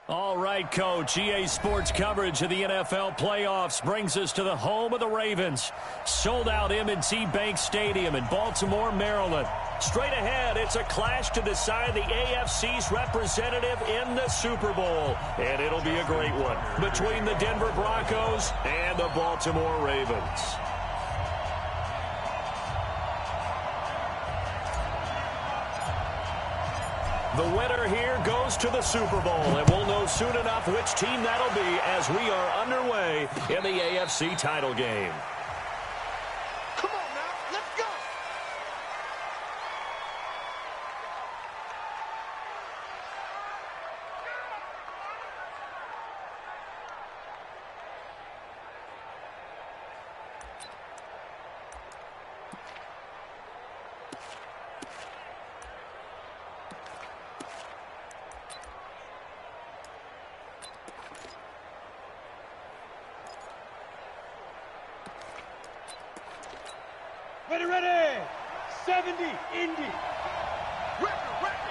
All right, Coach. EA Sports coverage of the NFL playoffs brings us to the home of the Ravens. Sold-out M&T Bank Stadium in Baltimore, Maryland. Straight ahead, it's a clash to decide the AFC's representative in the Super Bowl. And it'll be a great one between the Denver Broncos and the Baltimore Ravens. The winner here goes to the Super Bowl, and we'll know soon enough which team that'll be as we are underway in the AFC title game. Come on now, let's go! Ready, 70, Indy.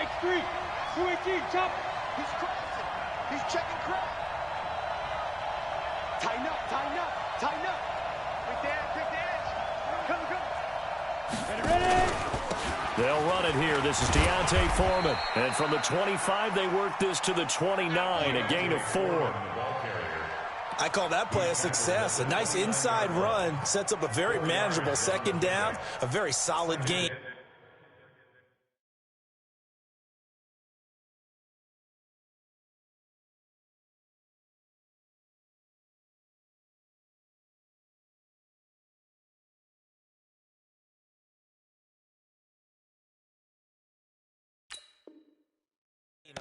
X3, 218, chop. He's crossing. He's checking crowd. Tighten up. Quick the edge. Come. Ready. They'll run it here. This is Deontay Foreman. And from the 25, they work this to the 29, a gain of 4. I call that play a success. A nice inside run sets up a very manageable second down, a very solid game.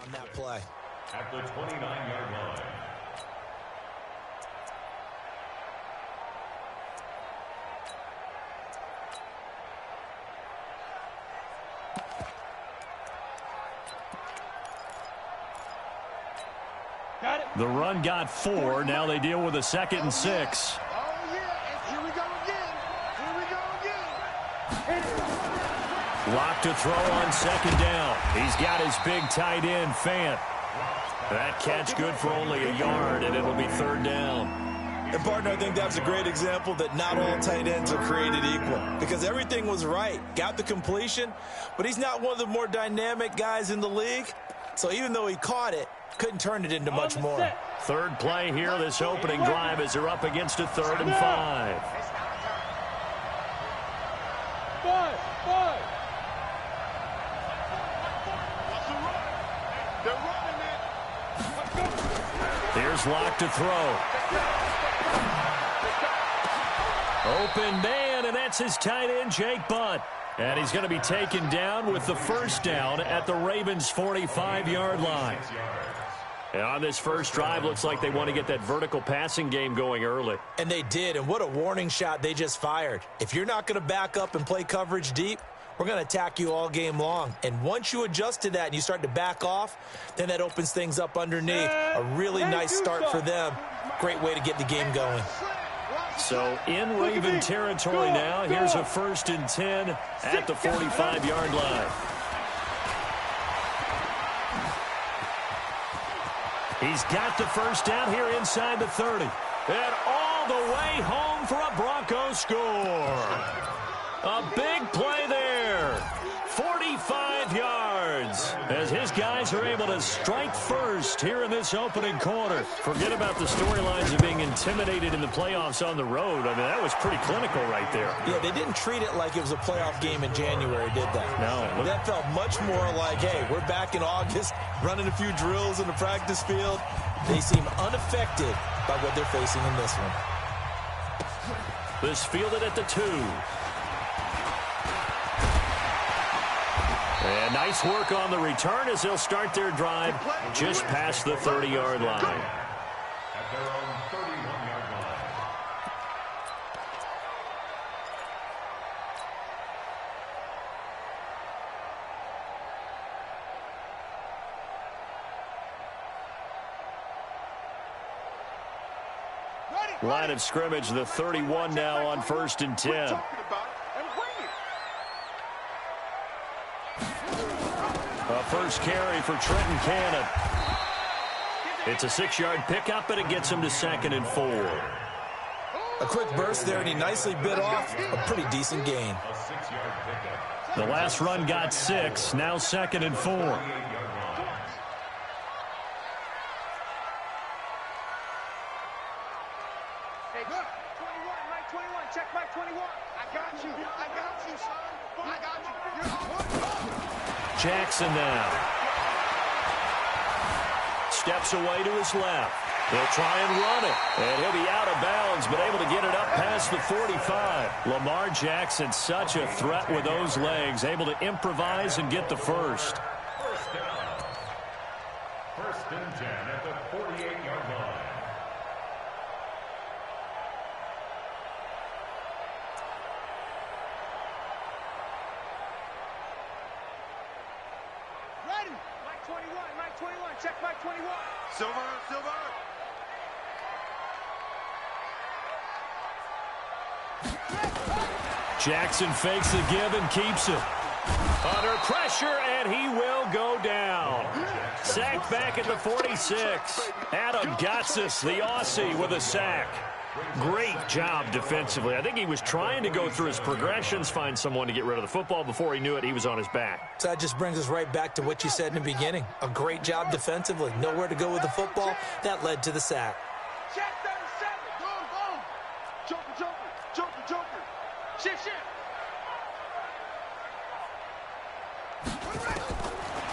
On that play. At the 29-yard line. Got it. The run got 4. Now they deal with a 2nd and 6. Oh, yeah. Here we go again. Lock to throw on 2nd down. He's got his big tight end, Fant. That catch good for only a yard, and it'll be 3rd down. And, partner, I think that was a great example that not all tight ends are created equal because everything was right. Got the completion, but he's not one of the more dynamic guys in the league. So even though he caught it, couldn't turn it into much more. 3rd play here, this opening drive, as they're up against a 3rd and 5. Five. They're running it. Here's Lock to throw. Open man, and that's his tight end, Jake Butt. And he's going to be taken down with the 1st down at the Ravens' 45-yard line. And on this first drive, looks like they want to get that vertical passing game going early. And they did, and what a warning shot they just fired. If you're not going to back up and play coverage deep, we're going to attack you all game long. And once you adjust to that and you start to back off, then that opens things up underneath. A really nice start for them. Great way to get the game going. So in Raven territory now, here's a 1st and 10 at the 45-yard line. He's got the 1st down here inside the 30. And all the way home for a Broncos score. A big play there. 45 yards as his guys are able to strike first here in this opening quarter. Forget about the storylines of being intimidated in the playoffs on the road. I mean, that was pretty clinical right there. Yeah, they didn't treat it like it was a playoff game in January, did they? No. That felt much more like, hey, we're back in August, running a few drills in the practice field. They seem unaffected by what they're facing in this one. This fielded at the 2. And nice work on the return as they'll start their drive just past the 30-yard line. At their own 31-yard line. Line of scrimmage, the 31 now on 1st and 10. A first carry for Trenton Cannon. It's a 6-yard pickup, and it gets him to 2nd and 4. A quick burst there, and he nicely bit off a pretty decent gain. The last run got 6, now 2nd and 4. Hey, 21, Mike 21, check Mike 21. I got you, son. I got you. You're on. Jackson now. Steps away to his left. He'll try and run it. And he'll be out of bounds, but able to get it up past the 45. Lamar Jackson, such a threat with those legs, able to improvise and get the first. First down. 1st and 10 at the 48-yard line. Ready. Mike 21, check Mike 21. Silver. Jackson fakes the give and keeps it. Under pressure, and he will go down. Sacked back at the 46. Adam Gotsis, the Aussie, with a sack. Great job defensively. I think he was trying to go through his progressions, find someone to get rid of the football. Before he knew it, he was on his back. So that just brings us right back to what you said in the beginning. A great job defensively. Nowhere to go with the football. That led to the sack. Check 37. Boom. Joker. Shift.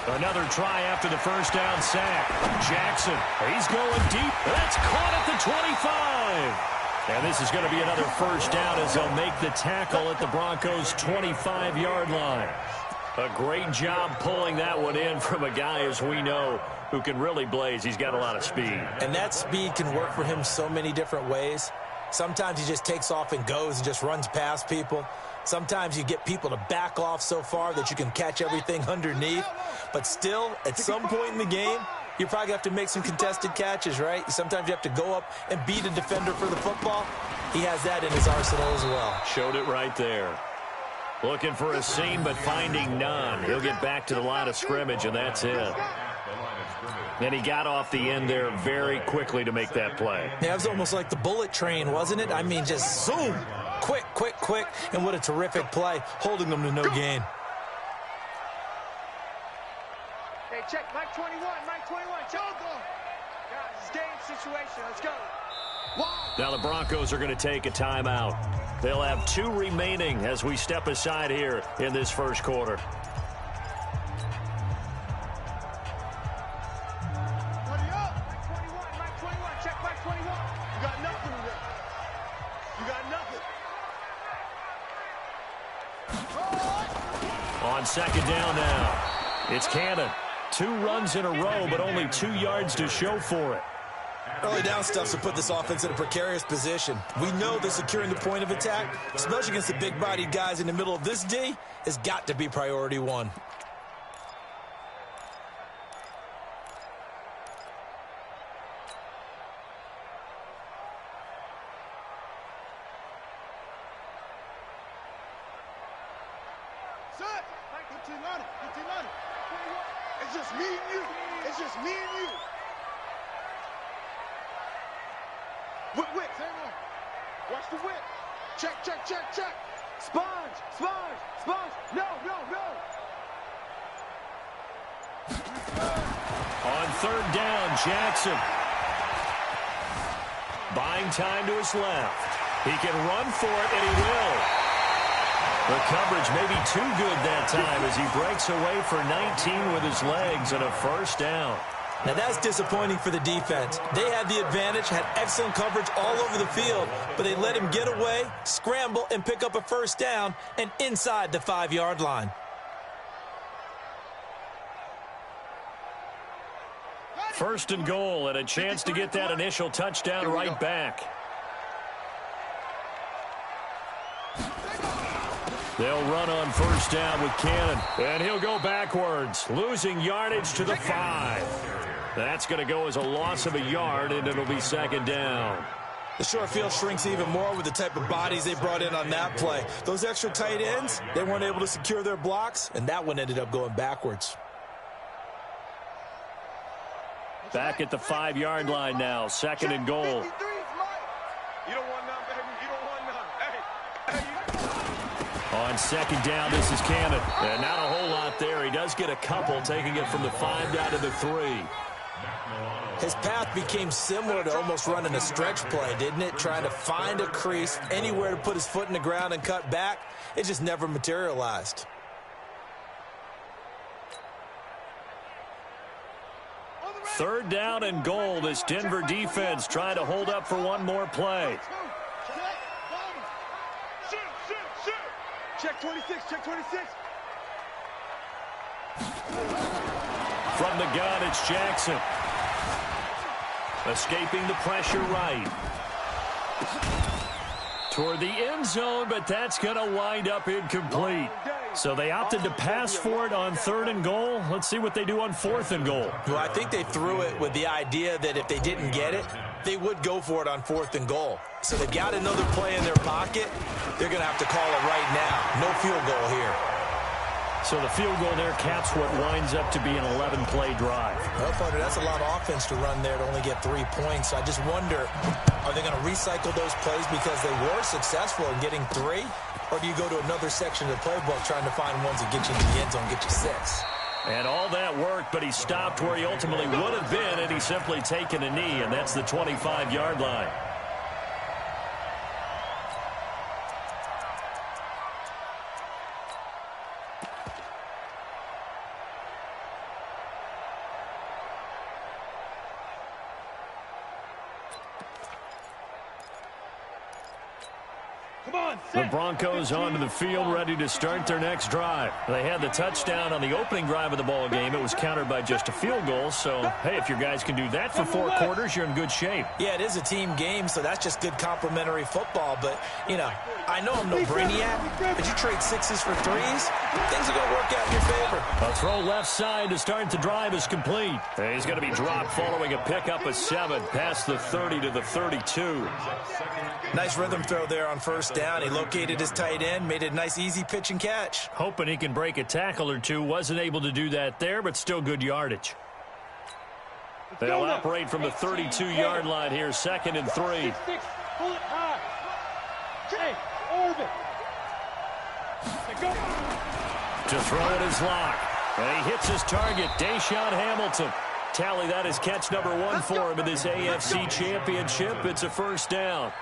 Another try after the first down sack. Jackson, he's going deep. That's caught at the 25. And this is going to be another first down as they'll make the tackle at the Broncos' 25-yard line. A great job pulling that one in from a guy, as we know, who can really blaze. He's got a lot of speed. And that speed can work for him so many different ways. Sometimes he just takes off and goes and just runs past people. Sometimes you get people to back off so far that you can catch everything underneath. But still, at some point in the game, you probably have to make some contested catches, right? Sometimes you have to go up and beat a defender for the football. He has that in his arsenal as well. Showed it right there. Looking for a seam, but finding none. He'll get back to the line of scrimmage, and that's it. And he got off the end there very quickly to make that play. Yeah, it was almost like the bullet train, wasn't it? I mean, just zoom. Quick. And what a terrific play, holding them to no gain. Hey, check Mike 21, check. Guys, it's game situation. Let's go. Now the Broncos are going to take a timeout. They'll have 2 remaining as we step aside here in this first quarter. Mike 21, check Mike 21. You got nothing today. On second down now, it's Cannon. 2 runs in a row, but only 2 yards to show for it. Early down stuff to put this offense in a precarious position. We know that securing the point of attack, especially against the big-bodied guys in the middle of this D, has got to be priority 1. It's just me and you. Whip. Watch the whip. Check. Sponge. No. On third down, Jackson. Buying time to his left. He can run for it, and he will. The coverage may be too good that time as he breaks away for 19 with his legs and a first down. Now that's disappointing for the defense. They had the advantage, had excellent coverage all over the field, but they let him get away, scramble, and pick up a first down and inside the 5-yard line. First and goal, and a chance to get that initial touchdown right back. They'll run on first down with Cannon, and he'll go backwards, losing yardage to the 5. That's going to go as a loss of a yard, and it'll be second down. The short field shrinks even more with the type of bodies they brought in on that play. Those extra tight ends, they weren't able to secure their blocks, and that one ended up going backwards. Back at the 5-yard line now. 2nd and goal. 53, you don't want none, baby. You don't want none. On 2nd down, this is Cannon. And not a whole lot there. He does get a couple, taking it from the 5 down to the 3. His path became similar to almost running a stretch play, didn't it? Trying to find a crease, anywhere to put his foot in the ground and cut back. It just never materialized. Third down and goal. This Denver defense trying to hold up for one more play. Check 26, check 26. From the gun, it's Jackson. Escaping the pressure right. Toward the end zone, but that's going to wind up incomplete. So they opted to pass for it on 3rd and goal. Let's see what they do on 4th and goal. Well, I think they threw it with the idea that if they didn't get it, they would go for it on 4th and goal. So they've got another play in their pocket. They're going to have to call it right now. No field goal here. So the field goal there caps what winds up to be an 11-play drive. Well, partner, that's a lot of offense to run there to only get 3 points. I just wonder, are they going to recycle those plays because they were successful in getting 3? Or do you go to another section of the playbook trying to find ones that get you into the end zone, get you 6? And all that worked, but he stopped where he ultimately would have been, and he's simply taken a knee, and that's the 25-yard line. The Broncos onto the field, ready to start their next drive. They had the touchdown on the opening drive of the ball game. It was countered by just a field goal. So, hey, if your guys can do that for 4 quarters, you're in good shape. Yeah, it is a team game, so that's just good complimentary football. But, you know, I know I'm no brainiac, but you trade 6s for 3s, things are going to work out in your favor. A throw left side to start the drive is complete. And he's going to be dropped following a pickup of 7 past the 30 to the 32. Nice rhythm throw there on 1st down. He located his tight end, made it a nice, easy pitch and catch. Hoping he can break a tackle or 2. Wasn't able to do that there, but still good yardage. They'll operate from the 32-yard line here, 2nd and 3. 6-6, pull it high. Hey, orbit. Go. To throw it is Locke. And he hits his target, Deshaun Hamilton. Tally, that is catch number 1 for him in this AFC Championship. It's a 1st down.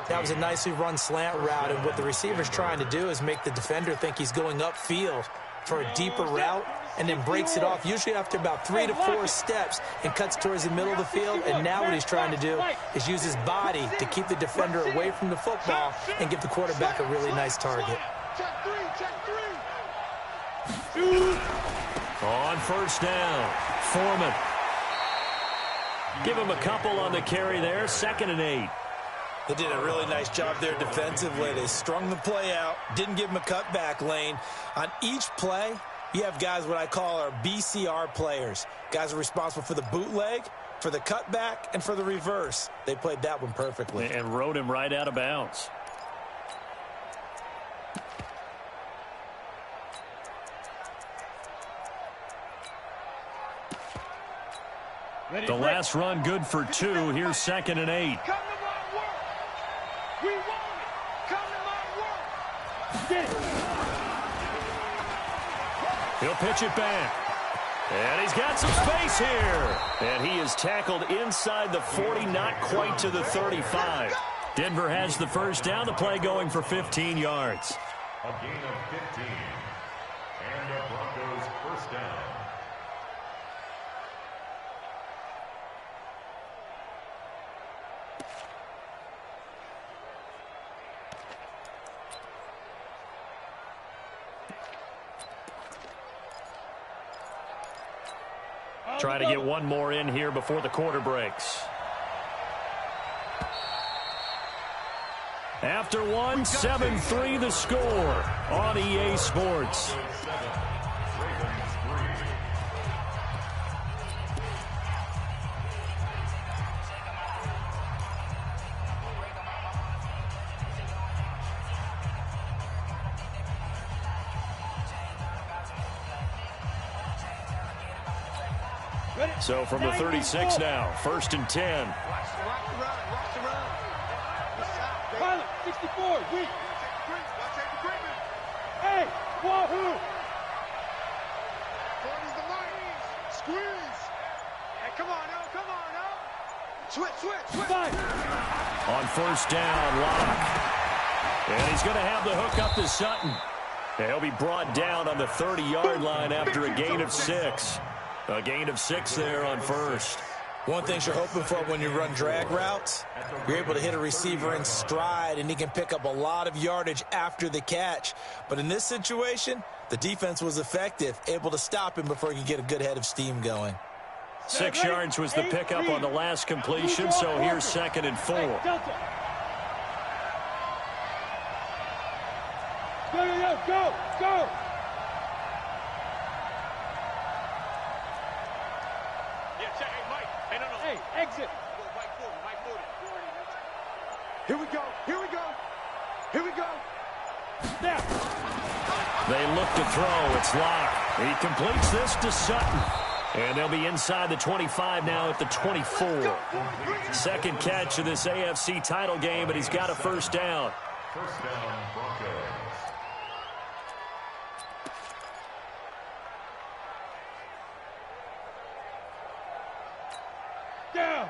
That was a nicely run slant route, and what the receiver's trying to do is make the defender think he's going upfield for a deeper route, and then breaks it off, usually after about 3 to 4 steps, and cuts towards the middle of the field. And now what he's trying to do is use his body to keep the defender away from the football and give the quarterback a really nice target. Check 3, check 3. On 1st down, Foreman. Give him a couple on the carry there, 2nd and 8. They did a really nice job there defensively. They strung the play out, didn't give him a cutback lane. On each play, you have guys what I call our BCR players. Guys are responsible for the bootleg, for the cutback, and for the reverse. They played that one perfectly. And rode him right out of bounds. The last run good for 2. Here's 2nd and 8. Come to my work. We want it. Come to my work. Get it. He'll pitch it back. And he's got some space here. And he is tackled inside the 40, not quite to the 35. Denver has the 1st down. The play going for 15 yards. A gain of 15. And the Broncos 1st down. Trying to get one more in here before the quarter breaks. After one, 7-3 the score on EA Sports. So from the 36 now, 1st and 10. Watch the run. Watch the run. Pilot, 64, weak. Watch take the creeping. Hey, wahoo! 40's the line. Squeeze. Hey, come on, now. Come on, now. Switch. Fine. On 1st down, Locke. And he's going to have the hook up to Sutton. And he'll be brought down on the 30-yard line after a gain of 6. A gain of 6 there on 1st. One thing you're hoping for when you run drag routes, you're able to hit a receiver in stride, and he can pick up a lot of yardage after the catch. But in this situation, the defense was effective, able to stop him before he could get a good head of steam going. 6 yards was the pickup on the last completion, so here's 2nd and 4. Delta. Go. Yeah, check. Hey, Mike. Hey, no. Hey, exit. Mike 40. Here we go. Snap. They look to throw. It's Locke. He completes this to Sutton. And they'll be inside the 25 now at the 24. Second catch of this AFC title game, but he's got a 1st down. 1st down, Broncos.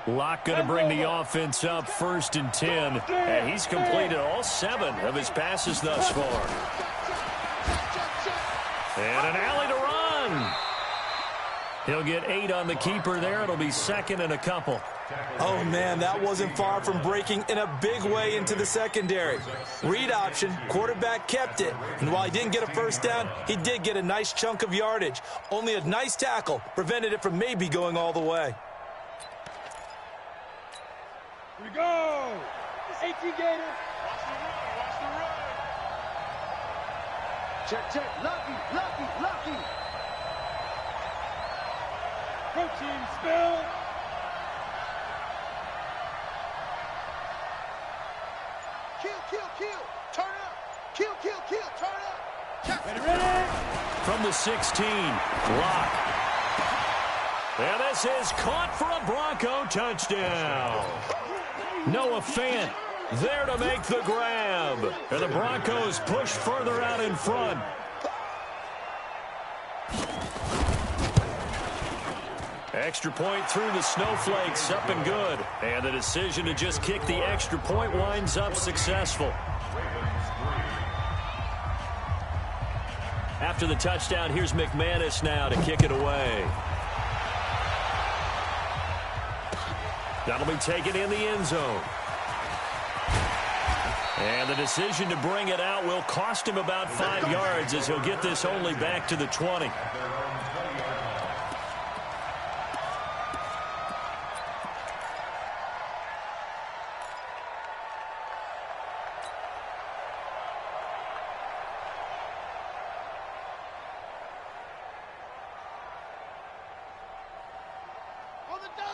Locke going to bring the offense up 1st and 10. And he's completed all 7 of his passes thus far. And an alley to run. He'll get 8 on the keeper there. It'll be 2nd and a couple. Oh, man, that wasn't far from breaking in a big way into the secondary. Read option, quarterback kept it. And while he didn't get a 1st down, he did get a nice chunk of yardage. Only a nice tackle prevented it from maybe going all the way. Here we go. 18 Gator. Watch the run. Check. Lucky. Protein spill. Kill. Turn up. Kill. Turn up. Check. Ready. From the 16, Locke. And this is caught for a Bronco touchdown. Noah Fant there to make the grab. And the Broncos push further out in front. Extra point through the snowflakes, up and good. And the decision to just kick the extra point winds up successful. After the touchdown, here's McManus now to kick it away. That'll be taken in the end zone. And the decision to bring it out will cost him about 5 yards as he'll get this only back to the 20.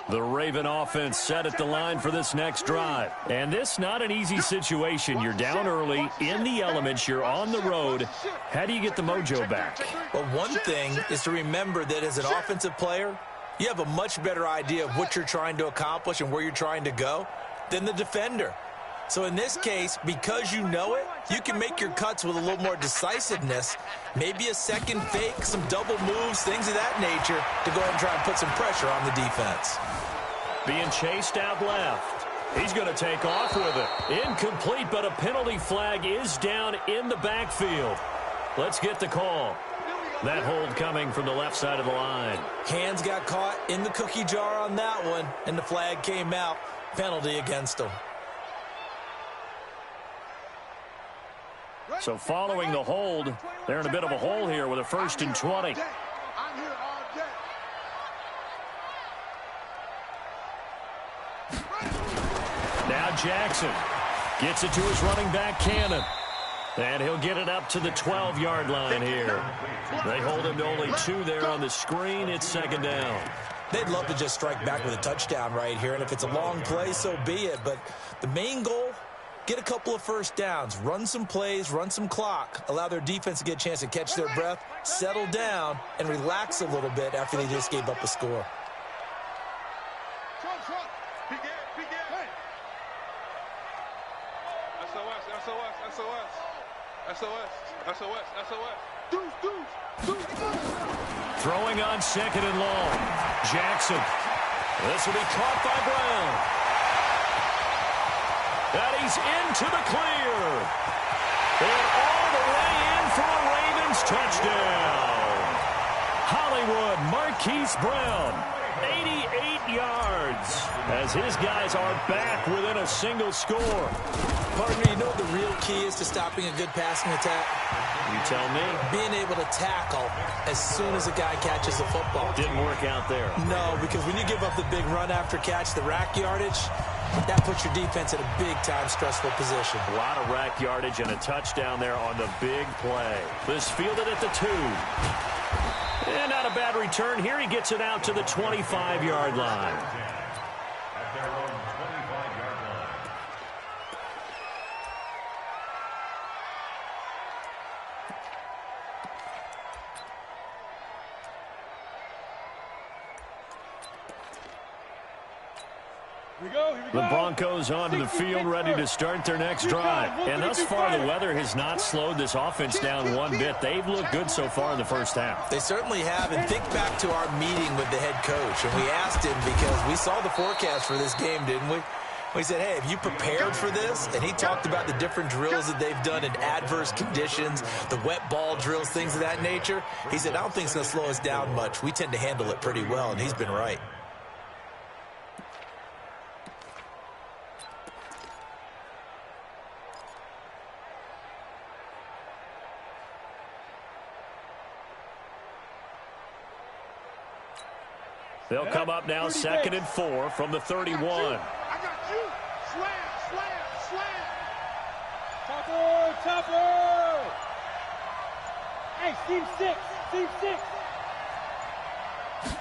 The Raven offense set at the line for this next drive. And this not an easy situation. You're down early, in the elements, you're on the road. How do you get the mojo back? Well, one thing is to remember that as an offensive player, you have a much better idea of what you're trying to accomplish and where you're trying to go than the defender. So in this case, because you know it, you can make your cuts with a little more decisiveness, maybe a second fake, some double moves, things of that nature, to go ahead and try and put some pressure on the defense. Being chased out left. He's going to take off with it. Incomplete, but a penalty flag is down in the backfield. Let's get the call. That hold coming from the left side of the line. Hands got caught in the cookie jar on that one, and the flag came out. Penalty against him. So following the hold, they're in a bit of a hole here with a 1st and 20. I'm here all day. Now Jackson gets it to his running back, Cannon. And he'll get it up to the 12-yard line here. They hold him to only 2 there on the screen. It's 2nd down. They'd love to just strike back with a touchdown right here, and if it's a long play, so be it. But the main goal, get a couple of 1st downs, run some plays, run some clock, allow their defense to get a chance to catch their breath, settle down, and relax a little bit after they just gave up a score. Peek in. Hey. SOS. Deuce. Throwing on second and long. Jackson. This will be caught by Brown. And he's into the clear. And all the way in for a Ravens touchdown. Hollywood Marquise Brown, 88 yards, as his guys are back within a single score. Partner, you know what the real key is to stopping a good passing attack? You tell me. Being able to tackle as soon as a guy catches the football. Didn't work out there. No, because when you give up the big run after catch, the rack yardage, that puts your defense in a big-time stressful position. A lot of rack yardage and a touchdown there on the big play. This fielded at the 2. And not a bad return here. He gets it out to the 25-yard line. At their own 25-yard line. Here we go. The Broncos onto the field, ready to start their next drive. And thus far, the weather has not slowed this offense down one bit. They've looked good so far in the first half. They certainly have. And think back to our meeting with the head coach. And we asked him because we saw the forecast for this game, didn't we? We said, hey, have you prepared for this? And he talked about the different drills that they've done in adverse conditions, the wet ball drills, things of that nature. He said, I don't think it's going to slow us down much. We tend to handle it pretty well, and he's been right. They'll come up now, 2nd and 4 from the 31. I got you. Slam. Topper. Hey, team 6.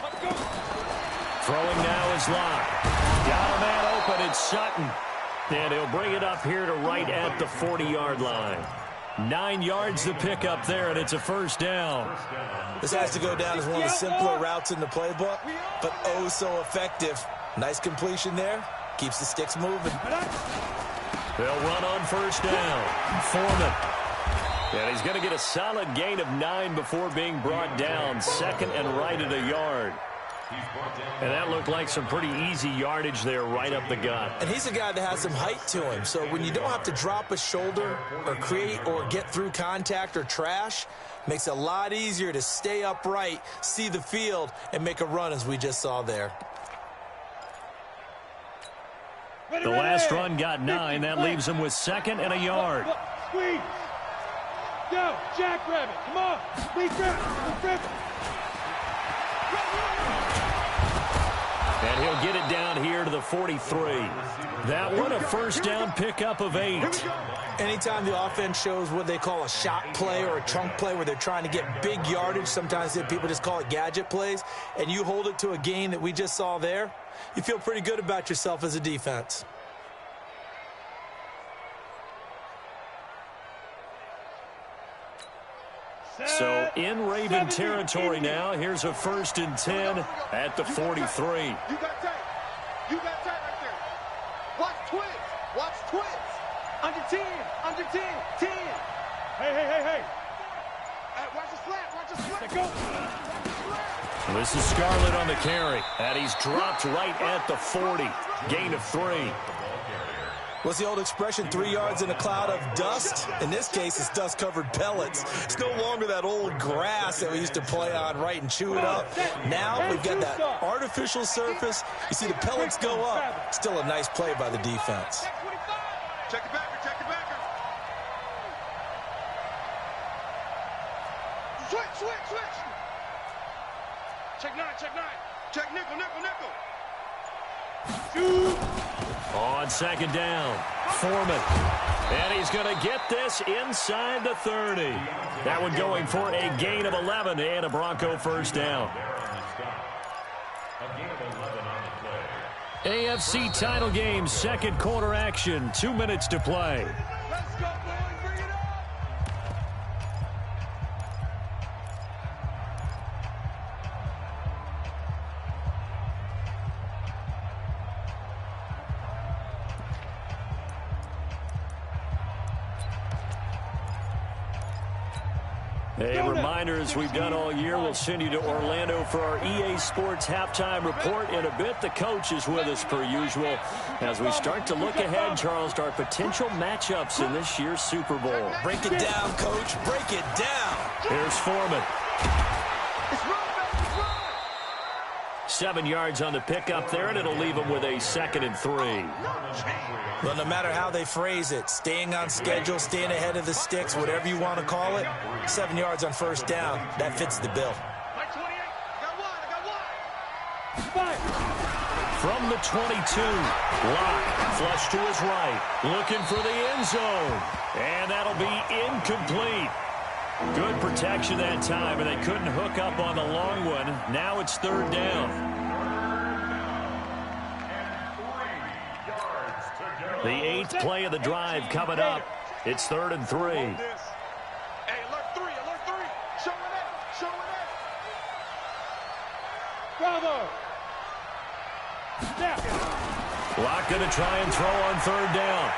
Let's go. Throwing now is Locke. Got a man open. It's Sutton. And he'll bring it up here to right at the 40-yard line. 9 yards to pick up there, and it's a first down. This has to go down as one of the simpler routes in the playbook, but oh so effective. Nice completion there. Keeps the sticks moving. They'll run on first down. Foreman. And he's going to get a solid gain of 9 before being brought down. 2nd and right at a yard. And that looked like some pretty easy yardage there right up the gut. And he's a guy that has some height to him. So when you don't have to drop a shoulder or create or get through contact or trash, makes it a lot easier to stay upright, see the field, and make a run as we just saw there. The last run got 9. That leaves him with 2nd and a yard. Squeeze. Go, jackrabbit. Come on. Squeeze grab. And he'll get it down here to the 43. That one a first down pickup of 8. Anytime the offense shows what they call a shot play or a chunk play where they're trying to get big yardage, sometimes people just call it gadget plays, and you hold it to a gain that we just saw there, you feel pretty good about yourself as a defense. So in Raven territory now. Here's a 1st and 10 at the 43. You got tight. Right there. Watch twins. Under 10. 10. Hey. Watch the slant. Go. This is Scarlett on the carry. And he's dropped right at the 40. Gain of 3. What's the old expression, 3 yards in a cloud of dust? In this case, it's dust-covered pellets. It's no longer that old grass that we used to play on, right, and chew it up. Now we've got that artificial surface. You see the pellets go up. Still a nice play by the defense. Check the backer. Switch. Check 9. Check nickel. Shoot. On 2nd down, Foreman. And he's going to get this inside the 30. That one going for a gain of 11 and a Bronco first down. AFC title game, 2nd quarter action, 2 minutes to play. Let's go, boys. Bring it up. A reminder, as we've done all year, we'll send you to Orlando for our EA Sports halftime report in a bit. The coach is with us per usual as we start to look ahead, Charles, to our potential matchups in this year's Super Bowl. Break it down, Coach. Break it down. Here's Foreman. It's run, baby, it's run. 7 yards on the pickup there, and it'll leave him with a 2nd and 3. Well, no matter how they phrase it, staying on schedule, staying ahead of the sticks, whatever you want to call it, 7 yards on first down, that fits the bill. Like 28. I got one. From the 22, Locke, flush to his right, looking for the end zone, and that'll be incomplete. Good protection that time, and they couldn't hook up on the long one. Now it's 3rd down. The 8th play of the drive coming up. It's 3rd and 3. Hey, alert 3, alert 3. Show it up, show it up. Bravo. Snap. Locke going to try and throw on 3rd down.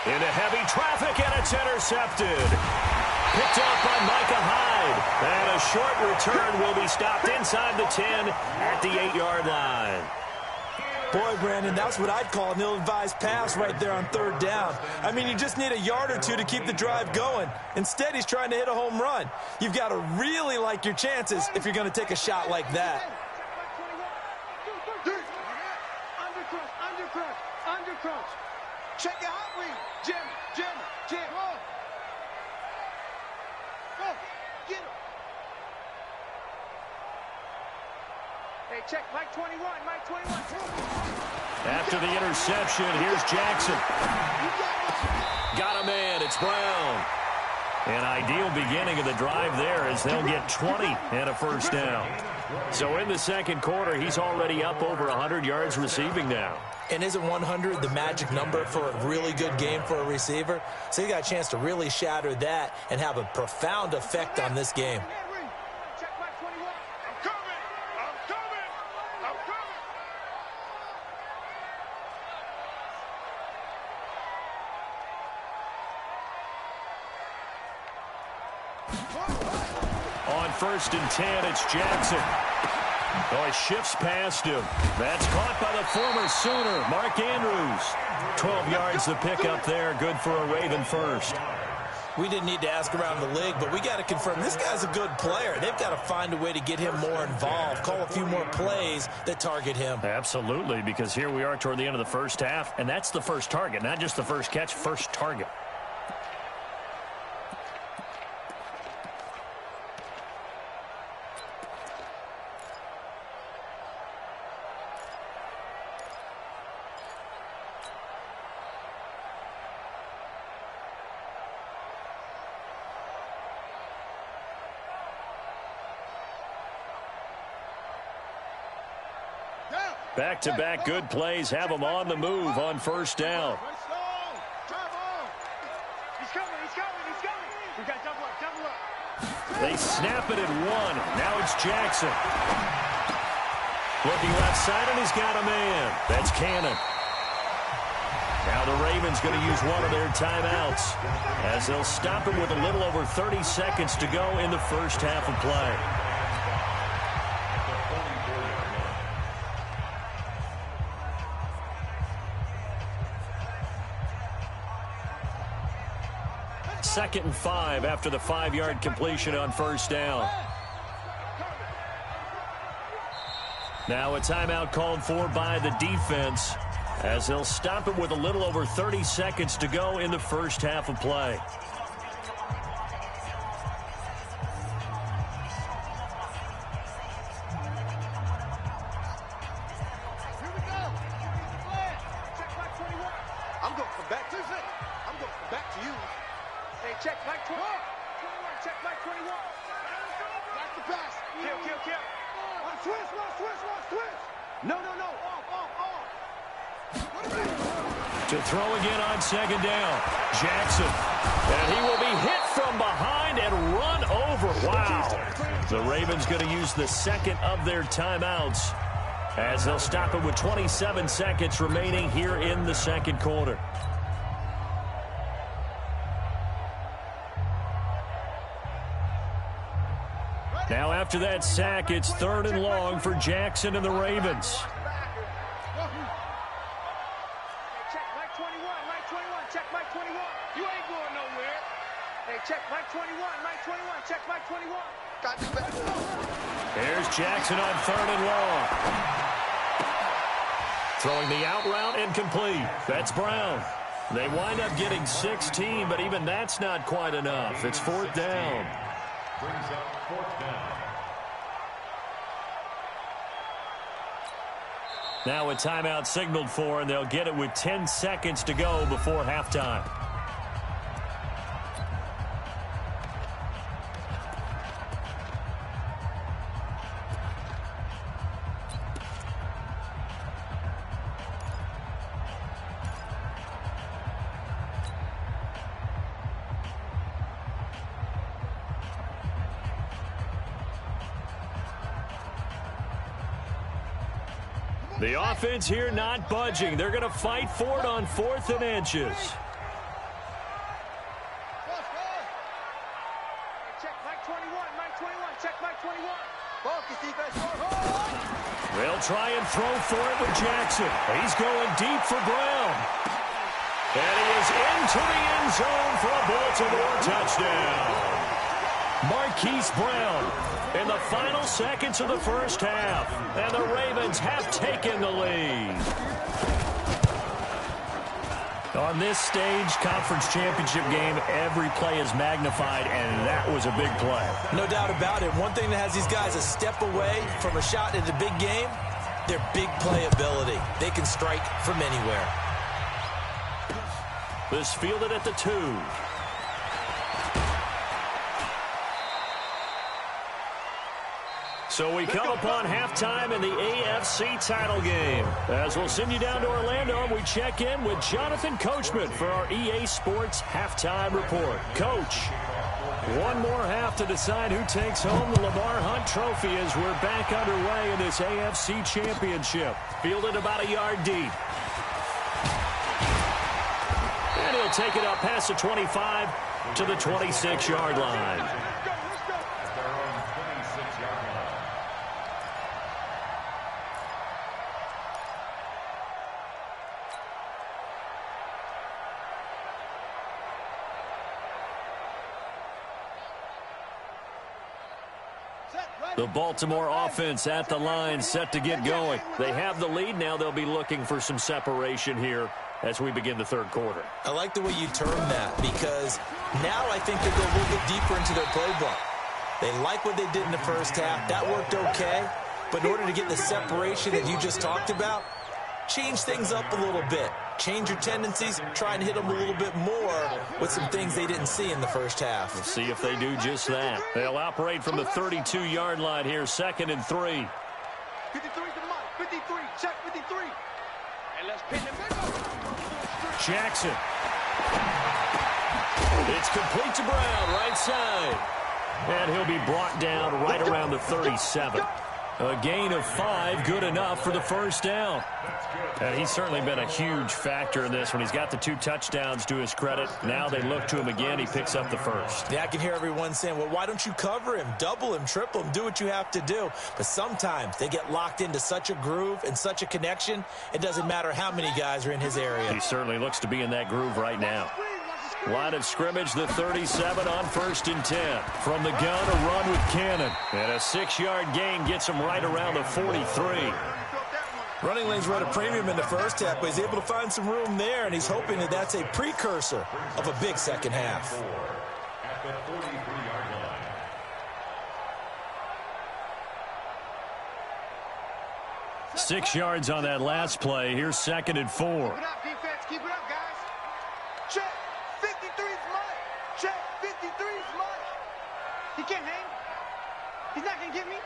Into heavy traffic, and it's intercepted. Picked off by Micah Hyde. And a short return will be stopped inside the 10 at the 8-yard line. Boy, Brandon, that's what I'd call an ill-advised pass right there on 3rd down. I mean, you just need a yard or two to keep the drive going. Instead, he's trying to hit a home run. You've got to really like your chances if you're going to take a shot like that. Undercrunch. Check your hot read. Jim. Go. Get him. Hey, check Mike 21. After the interception, here's Jackson. Got a man. It's Brown. An ideal beginning of the drive there as they'll get 20 and a first down. So in the second quarter, he's already up over 100 yards receiving now. And isn't 100 the magic number for a really good game for a receiver? So you got a chance to really shatter that and have a profound effect on this game. Check Mike 21. I'm coming. On 1st and 10, it's Jackson. Oh, he shifts past him. That's caught by the former Sooner, Mark Andrews. 12 yards to pick up there. Good for a Raven first. We didn't need to ask around the league, but we got to confirm this guy's a good player. They've got to find a way to get him more involved, call a few more plays that target him. Absolutely, because here we are toward the end of the first half, and that's the first target, not just the first catch, first target. Back-to-back good plays have them on the move on first down. He's coming. We got double up. They snap it at 1. Now it's Jackson. Looking left side, and he's got a man. That's Cannon. Now the Ravens going to use one of their timeouts as they'll stop him with a little over 30 seconds to go in the first half of play. Second and 5 after the 5-yard completion on first down. Now a timeout called for by the defense as they'll stop it with a little over 30 seconds to go in the first half of play. Here we go. Check Mike 21. I'm going to come back to you. Hey, check Mike 21. Check Mike 21. That's the pass. Kill. Switch. No. Off. To throw again on second down. Jackson. And he will be hit from behind and run over. Wow. The Ravens going to use the second of their timeouts as they'll stop it with 27 seconds remaining here in the second quarter. after that sack, it's 3rd and long for Jackson and the Ravens. Check Mike 21, Mike 21, check Mike 21. You ain't going nowhere. Hey, check Mike 21, Mike 21, check Mike 21. Got you back. Here's Jackson on 3rd and long. Throwing the out route incomplete. That's Brown. They wind up getting 16, but even that's not quite enough. It's 4th down. Brings up 4th down. Now a timeout signaled for, and they'll get it with 10 seconds to go before halftime. The offense here not budging. They're going to fight for it on 4th and inches. Check Mike 21, Mike 21, check Mike 21. Focus, defense. They'll try and throw for it with Jackson. He's going deep for Brown. And he is into the end zone for a Baltimore touchdown. Marquise Brown in the final seconds of the first half. And the Ravens have taken the lead. On this stage, conference championship game, every play is magnified, and that was a big play. No doubt about it. One thing that has these guys a step away from a shot in the big game, their big play ability. They can strike from anywhere. This fielded at the 2. So we come upon halftime in the AFC title game. As we'll send you down to Orlando, and we check in with Jonathan Coachman for our EA Sports Halftime Report. Coach, one more half to decide who takes home the Lamar Hunt Trophy as we're back underway in this AFC Championship. Fielded about a yard deep. And he'll take it up past the 25 to the 26-yard line. The Baltimore offense at the line, set to get going. They have the lead now. They'll be looking for some separation here as we begin the 3rd quarter. I like the way you term that, because now I think they go a little bit deeper into their playbook. They like what they did in the first half. That worked okay. But in order to get the separation that you just talked about, change things up a little bit. Change your tendencies, try and hit them a little bit more with some things they didn't see in the first half. We'll see if they do just that. They'll operate from the 32-yard line here, 2nd and 3. 53 to Mike, 53, check 53. And let's pin him back up. Jackson. It's complete to Brown, right side. And he'll be brought down right around the 37. A gain of 5, good enough for the first down. And he's certainly been a huge factor in this when he's got the 2 touchdowns to his credit. Now they look to him again. He picks up the first. Yeah, I can hear everyone saying, well, why don't you cover him, double him, triple him, do what you have to do. But sometimes they get locked into such a groove and such a connection, it doesn't matter how many guys are in his area. He certainly looks to be in that groove right now. Line of scrimmage, the 37 on 1st and 10. From the gun, a run with Cannon. And a 6-yard gain gets him right around the 43. Running lanes were at a premium in the first half, but he's able to find some room there, and he's hoping that that's a precursor of a big second half. At the 43-yard line. Six yards on that last play. Here's 2nd and 4. Keep it up, defense. Keep it up, guys. Check. 53 is mine. Check. 53 is mine. He can't hang. He's not going to get me.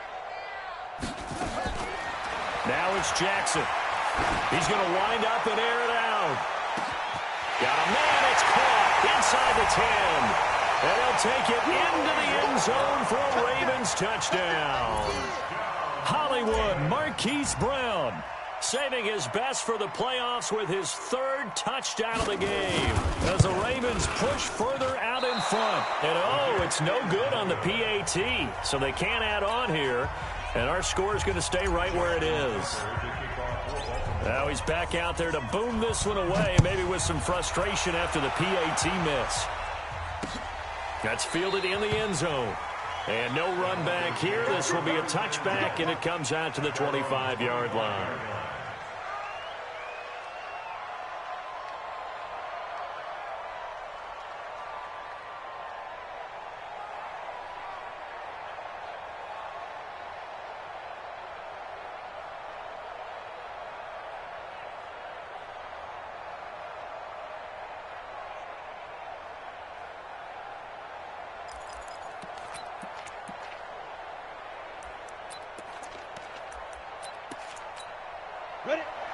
Now it's Jackson. He's going to wind up and air it out. Got a man. It's caught inside the 10. And he'll take it into the end zone for a Ravens touchdown. Hollywood Marquise Brown saving his best for the playoffs with his third touchdown of the game as the Ravens push further out in front. And, oh, it's no good on the PAT, so they can't add on here. And our score is going to stay right where it is. Now he's back out there to boom this one away, maybe with some frustration after the PAT miss. That's fielded in the end zone. And no run back here. This will be a touchback, and it comes out to the 25-yard line.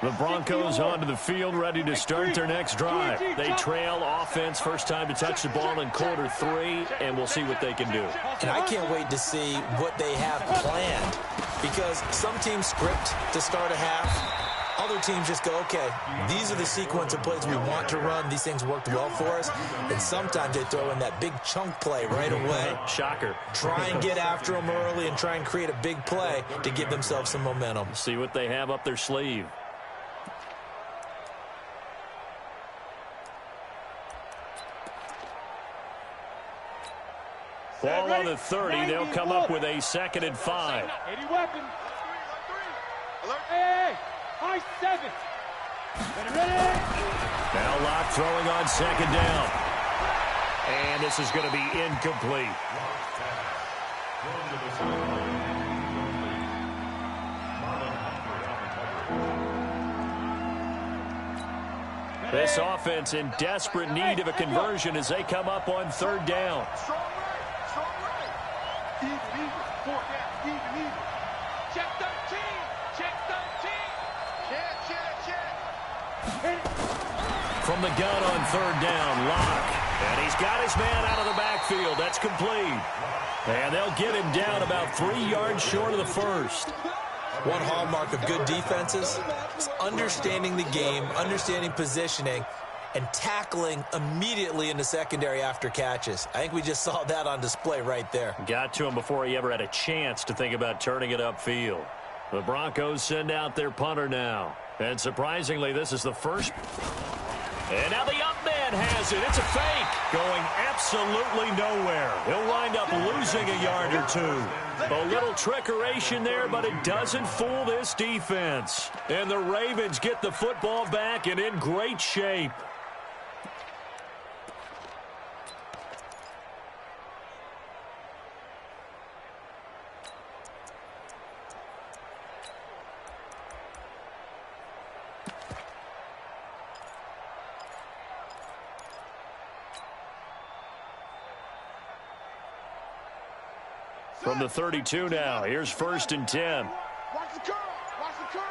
The Broncos onto the field, ready to start their next drive. They trail offense, first time to touch the ball in quarter 3, and we'll see what they can do. And I can't wait to see what they have planned, because some teams script to start a half. Other teams just go, okay, these are the sequence of plays we want to run. These things worked well for us. And sometimes they throw in that big chunk play right away. Shocker. Try and get after them early and try and create a big play to give themselves some momentum. See what they have up their sleeve. Ball on the 30. They'll come up with a 2nd and 5. 80 weapons. Hey, high 7. Ready. Now Locke throwing on 2nd down. And this is going to be incomplete. This offense in desperate need of a conversion as they come up on 3rd down. Check 13. Check 13. Check. From the gun on 3rd down, Locke. And he's got his man out of the backfield. That's complete. And they'll get him down about 3 yards short of the first. One hallmark of good defenses is understanding the game, understanding positioning, and tackling immediately in the secondary after catches. I think we just saw that on display right there. Got to him before he ever had a chance to think about turning it upfield. The Broncos send out their punter now. And surprisingly, this is the first. And now the up man has it. It's a fake. Going absolutely nowhere. He'll wind up losing a yard or 2. A little trickeration there, but it doesn't fool this defense. And the Ravens get the football back and in great shape. From the 32 now, here's 1st and 10. Watch the curl. Watch the curl.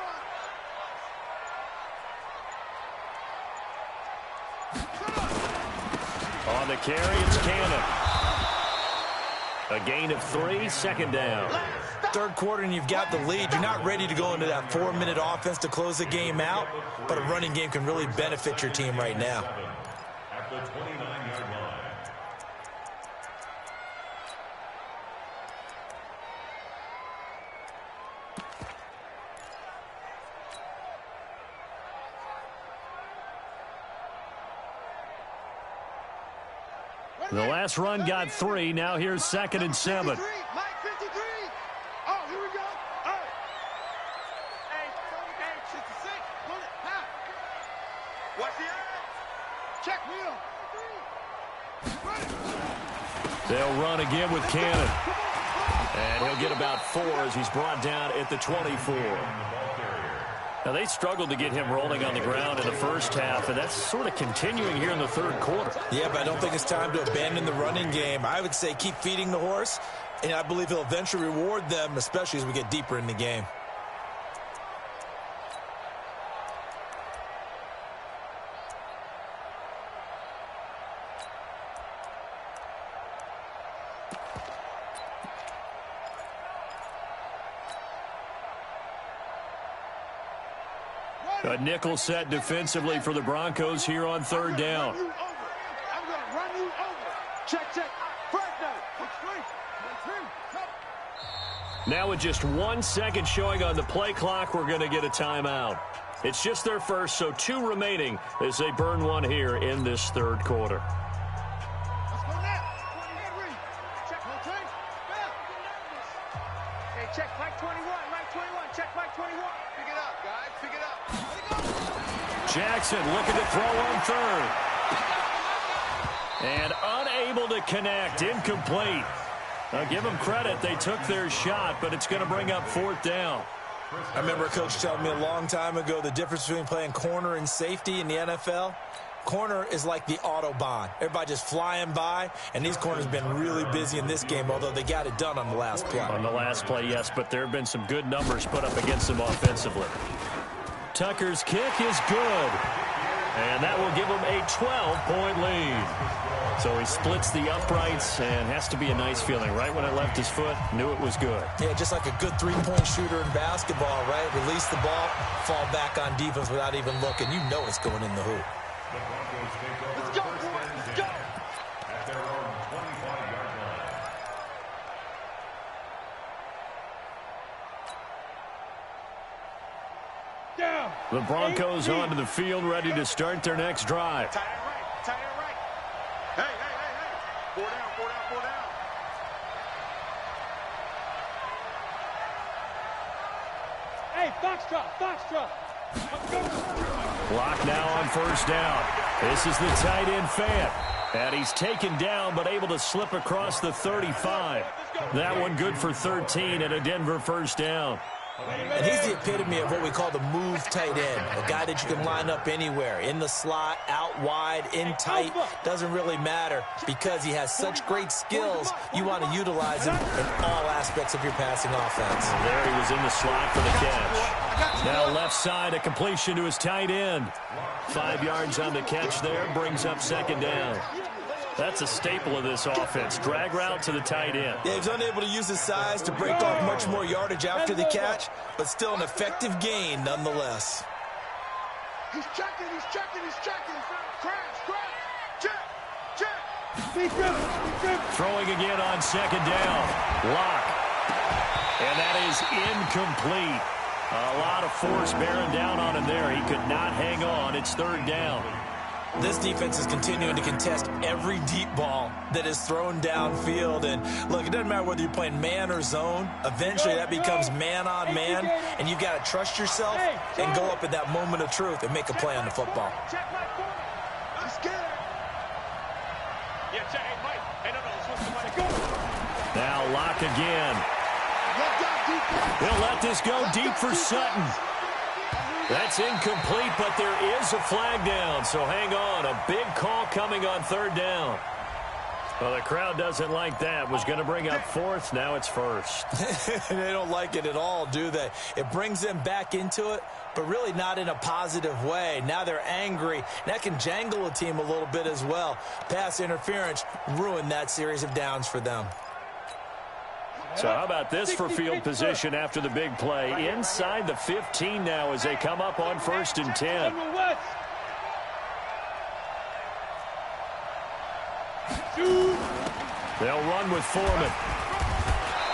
On the carry, it's Cannon. A gain of 3, 2nd down. 3rd quarter and you've got the lead. You're not ready to go into that 4-minute offense to close the game out, but a running game can really benefit your team right now. At the 29-yard line. The last run got 3. Now here's 2nd and 7. Mike 53. Oh, here we go. All right. Hey, 66. Pull it. Now. Watch the eye. Check wheel. They'll run again with Cannon. And he'll get about 4 as he's brought down at the 24. Now, they struggled to get him rolling on the ground in the first half, and that's sort of continuing here in the 3rd quarter. Yeah, but I don't think it's time to abandon the running game. I would say keep feeding the horse, and I believe he'll eventually reward them, especially as we get deeper in the game. A nickel set defensively for the Broncos here on third down. I'm going to run you over. Check, check. First down. Now with just 1 second showing on the play clock, we're going to get a timeout. It's just their first, so 2 remaining as they burn one here in this third quarter. Let's go now. Check, hey, check Mike 21, Mike 21, check Mike 21. Pick it up, guys, pick it up. Jackson looking to throw on third. And unable to connect, incomplete. Now give them credit, they took their shot, but it's going to bring up fourth down. I remember a coach telling me a long time ago the difference between playing corner and safety in the NFL. Corner is like the Autobahn. Everybody just flying by, and these corners have been really busy in this game, although they got it done on the last play. On the last play, yes, but there have been some good numbers put up against them offensively. Tucker's kick is good, and that will give them a 12-point lead. So he splits the uprights, and has to be a nice feeling. Right when it left his foot, knew it was good. Yeah, just like a good three-point shooter in basketball, right? Release the ball, fall back on defense without even looking. You know it's going in the hoop. Let's go, boys, let's go. At their own 25-yard line. Down. The Broncos onto the field, ready to start their next drive. Tight end right, tight end right. Hey, hey, hey, hey. 4 down, 4 down, 4 down. Hey, Foxtrot, Foxtrot. Let's go. Block now on first down. This is the tight end Fant. And he's taken down, but able to slip across the 35. That one good for 13 and a Denver first down. And he's the epitome of what we call the move tight end, a guy that you can line up anywhere, in the slot, out wide, in tight, doesn't really matter because he has such great skills. You want to utilize him in all aspects of your passing offense. There he was in the slot for the catch. Now left side, a completion to his tight end. 5 yards on the catch there, brings up second down. That's a staple of this offense. Drag route to the tight end. Yeah, he's unable to use his size to break off much more yardage after the catch, but still an effective gain nonetheless. He's checking, he's checking, he's checking. Crash, crash. Check, check. Deep grip, deep grip. Throwing again on second down. Lock. And that is incomplete. A lot of force bearing down on him there. He could not hang on. It's third down. This defense is continuing to contest every deep ball that is thrown downfield. And, look, it doesn't matter whether you're playing man or zone. Eventually, that becomes man on man, and you've got to trust yourself and go up at that moment of truth and make a play on the football. Check my corner. He's scared. Yeah, check. Hey, Mike. Hey, no, let's switch to Mike. Go. Now Lock again. Let down deep. He'll let this go deep for Sutton. That's incomplete, but there is a flag down, so hang on. A big call coming on third down. Well, the crowd doesn't like that. Was going to bring up fourth. Now it's first. They don't like it at all, do they? It brings them back into it, but really not in a positive way. Now they're angry. That can jangle a team a little bit as well. Pass interference ruined that series of downs for them. So how about this for field position after the big play? Inside the 15 now as they come up on 1st and 10. They'll run with Foreman.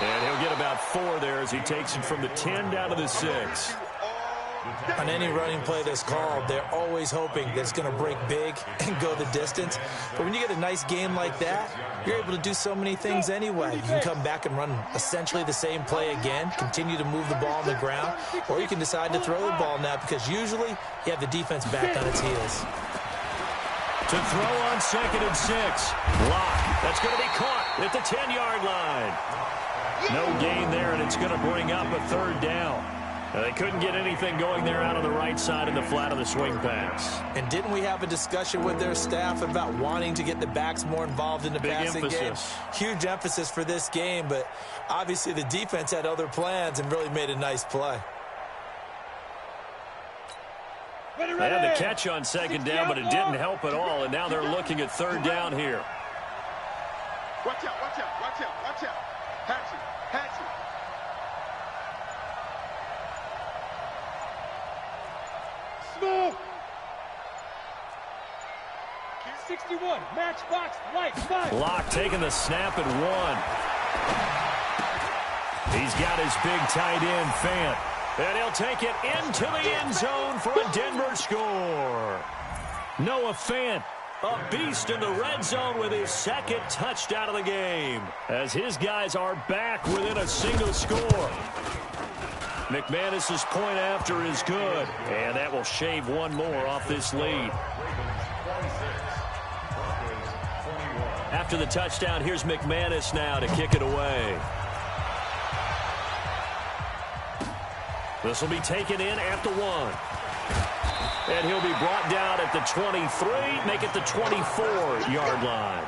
And he'll get about 4 there as he takes it from the 10 down to the 6. On any running play that's called, they're always hoping that it's going to break big and go the distance. But when you get a nice game like that, you're able to do so many things anyway. You can come back and run essentially the same play again, continue to move the ball on the ground, or you can decide to throw the ball now because usually you have the defense back on its heels. To throw on 2nd and 6. Lock. That's going to be caught at the 10-yard line. No gain there, and it's going to bring up a third down. They couldn't get anything going there out on the right side in the flat of the swing pass. And didn't we have a discussion with their staff about wanting to get the backs more involved in the passing game? Huge emphasis for this game, but obviously the defense had other plans and really made a nice play. They had the catch on 2nd down, but it didn't help at all, and now they're looking at 3rd down here. Watch out, watch out, watch out, watch out. Hatchet, hatchet. move. 61, matchbox, light, 5. Locke taking the snap and 1. He's got his big tight end, Fant. And he'll take it into the end zone for a Denver score. Noah Fant, a beast in the red zone with his second touchdown of the game, as his guys are back within a single score. McManus's point after is good, and that will shave one more off this lead. After the touchdown, here's McManus now to kick it away. This will be taken in at the 1. And he'll be brought down at the 23, make it the 24-yard line.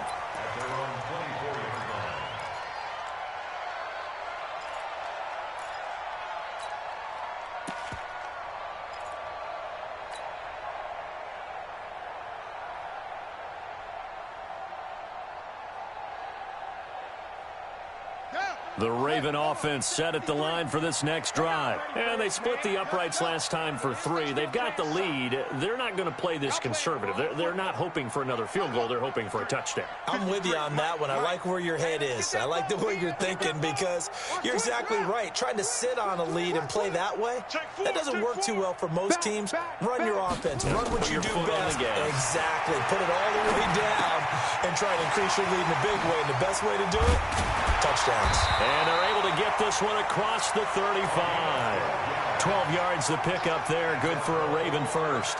The Raven offense set at the line for this next drive. And they split the uprights last time for 3. They've got the lead. They're not going to play this conservative. They're not hoping for another field goal. They're hoping for a touchdown. I'm with you on that one. I like where your head is. I like the way you're thinking, because you're exactly right. Trying to sit on a lead and play that way, that doesn't work too well for most teams. Run your offense. Run what you do best. Exactly. Put it all the way down and try to increase your lead in a big way. And the best way to do it, touchdowns. And they're able to get this one across the 35. 12 yards the pickup there. Good for a Raven first.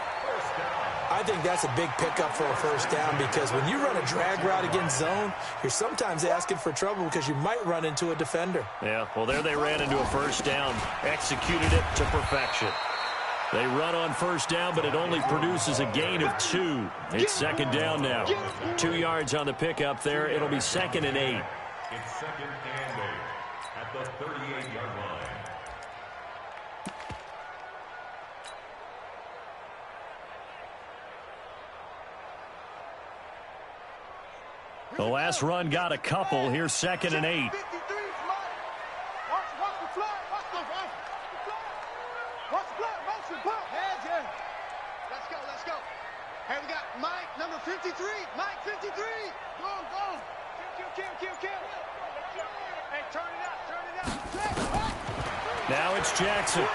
I think that's a big pickup for a first down, because when you run a drag route against zone, you're sometimes asking for trouble because you might run into a defender. Yeah, well, there they ran into a first down. Executed it to perfection. They run on first down, but it only produces a gain of 2. It's second down now. 2 yards on the pickup there. It'll be 2nd and 8. It's 2nd and 8 at the 38-yard line. The last run got a couple. Here's 2nd and 8. Watch the fly. Watch the fly. Motion, pump. Heads in. Let's go. Hey, we got Mike, number 53. Mike, 53. Go. Kill. Hey, turn it out. Now it's Jackson.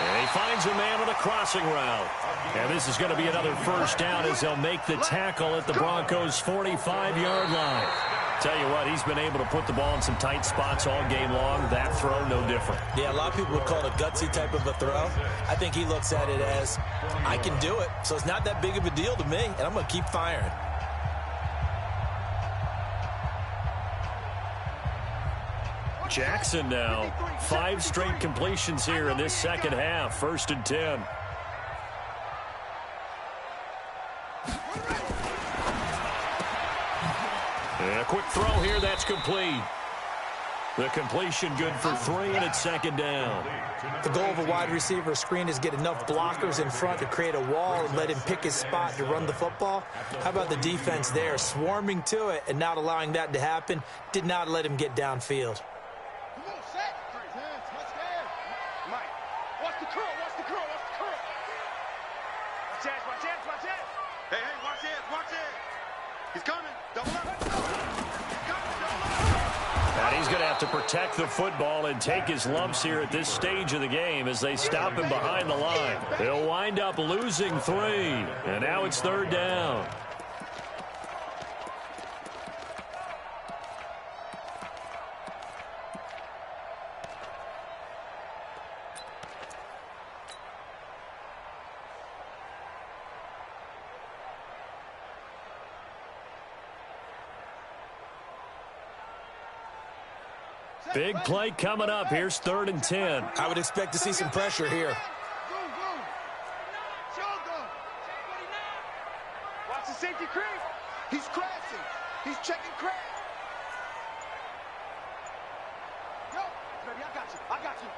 And he finds a man on a crossing route. And this is going to be another first down as they'll make the tackle at the Broncos' 45-yard line. Tell you what, he's been able to put the ball in some tight spots all game long. That throw, no different. Yeah, a lot of people would call it a gutsy type of a throw. I think he looks at it as, I can do it, so it's not that big of a deal to me, and I'm going to keep firing. Jackson now. 5 straight completions here in this second half. 1st and 10. And a quick throw here. That's complete. The completion good for 3, and it's 2nd down. The goal of a wide receiver screen is get enough blockers in front to create a wall and let him pick his spot to run the football. How about the defense there, swarming to it and not allowing that to happen? Did not let him get downfield. Hey, watch it. He's coming. Double up. And he's going to have to protect the football and take his lumps here at this stage of the game as they stop him behind the line. They'll wind up losing 3. And now it's 3rd down. Big play coming up. Here's 3rd and 10. I would expect to see some pressure here. Watch the safety creep. He's crashing. He's checking crash. Yo, baby, I got you.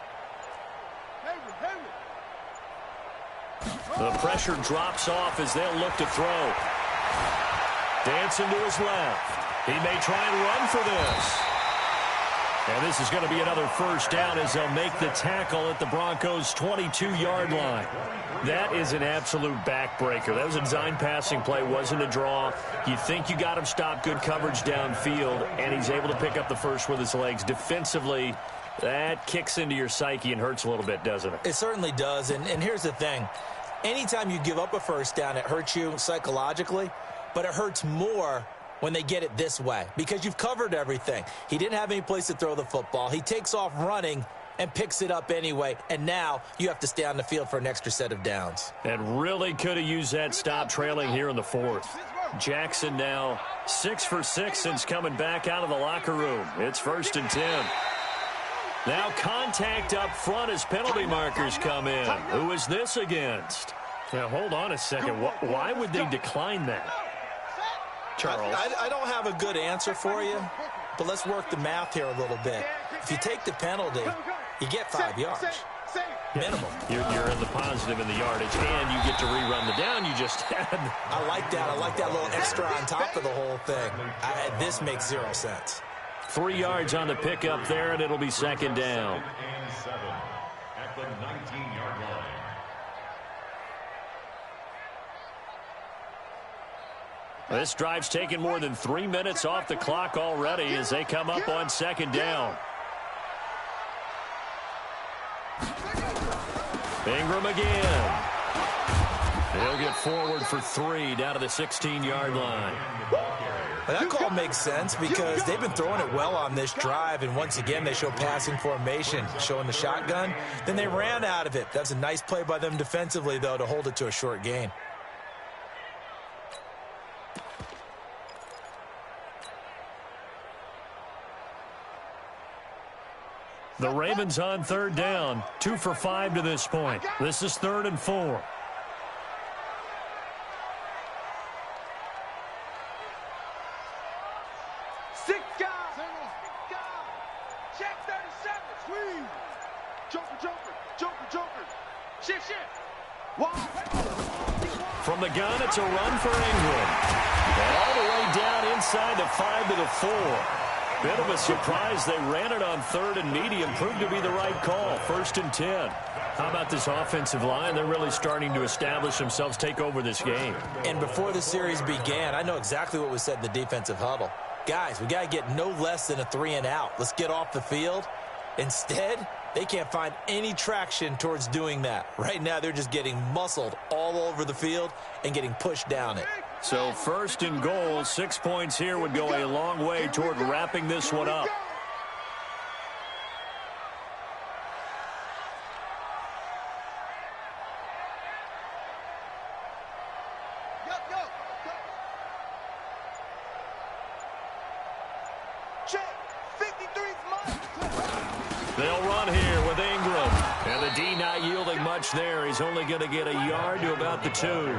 The pressure drops off as they'll look to throw. Dancing to his left. He may try and run for this. And this is going to be another first down as they'll make the tackle at the Broncos' 22-yard line. That is an absolute backbreaker. That was a design passing play, wasn't a draw. You think you got him stopped, good coverage downfield, and he's able to pick up the first with his legs. Defensively, that kicks into your psyche and hurts a little bit, doesn't it? It certainly does, and here's the thing. Anytime you give up a first down, it hurts you psychologically, but it hurts more when they get it this way because you've covered everything. He didn't have any place to throw the football. He takes off running and picks it up anyway, and now you have to stay on the field for an extra set of downs. And really could have used that stop trailing here in the fourth. Jackson now 6 for 6 since coming back out of the locker room. It's 1st and 10. Now contact up front as penalty markers come in. Who is this against? Now, hold on a second. Why would they decline that? Charles. I don't have a good answer for you, but let's work the math here a little bit. If you take the penalty, you get 5 yards. Minimum. You're in the positive in the yardage, and you get to rerun the down you just had. I like that. I like that little extra on top of the whole thing. This makes 0 sense. 3 yards on the pickup there, and it'll be 2nd down. And 7 at the 19-yard line. This drive's taken more than 3 minutes off the clock already as they come up on 2nd down. Ingram again. He'll get forward for 3 down to the 16-yard line. Well, that call makes sense because they've been throwing it well on this drive, and once again they show passing formation, showing the shotgun. Then they ran out of it. That's a nice play by them defensively, though, to hold it to a short gain. The Ravens on 3rd down, 2 for 5 to this point. This is 3rd and 4. Six guys. Check 37. Squeeze. Joker. Shift. Wow. From the gun, it's a run for Ingram. And all the way down inside the 5 to the 4. Bit of a surprise. They ran it on 3rd and medium. Proved to be the right call. 1st and 10. How about this offensive line? They're really starting to establish themselves, take over this game. And before the series began, I know exactly what was said in the defensive huddle. Guys, we got to get no less than a 3 and out. Let's get off the field. Instead, they can't find any traction towards doing that. Right now, they're just getting muscled all over the field and getting pushed down it. So 1st and goal, 6 points here would go a long way toward wrapping this one up. They'll run here with Ingram. And the D not yielding much there. He's only going to get a yard to about the 2.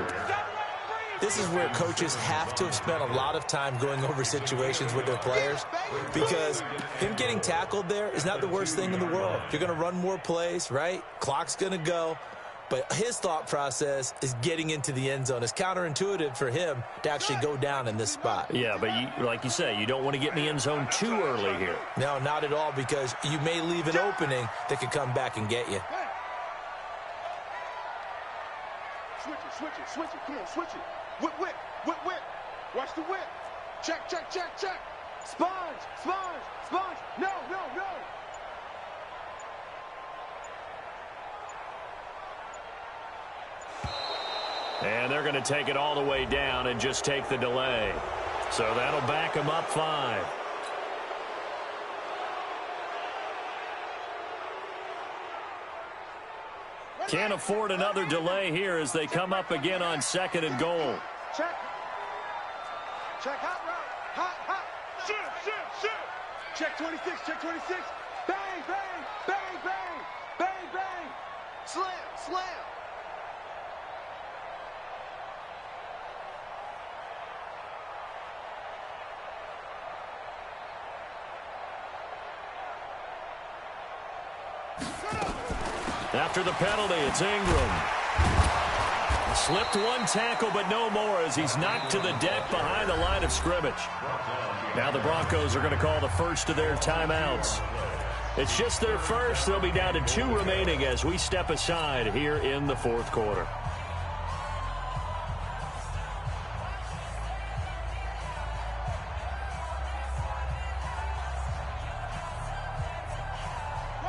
This is where coaches have to have spent a lot of time going over situations with their players because him getting tackled there is not the worst thing in the world. You're going to run more plays, right? Clock's going to go. But his thought process is getting into the end zone. It's counterintuitive for him to actually go down in this spot. Yeah, but like you say, you don't want to get in the end zone too early here. No, not at all, because you may leave an opening that could come back and get you. Switch it. Come on, switch it. Whip. Watch the whip. Check. Sponge. No. And they're going to take it all the way down and just take the delay. So that'll back them up 5. Can't afford another delay here as they come up again on 2nd and goal. Check hot route. Hot. Shoot. Check 26. Bang. Slam. After the penalty, it's Ingram. Slipped one tackle, but no more as he's knocked to the deck behind the line of scrimmage. Now the Broncos are going to call the first of their timeouts. It's just their first. They'll be down to 2 remaining as we step aside here in the fourth quarter.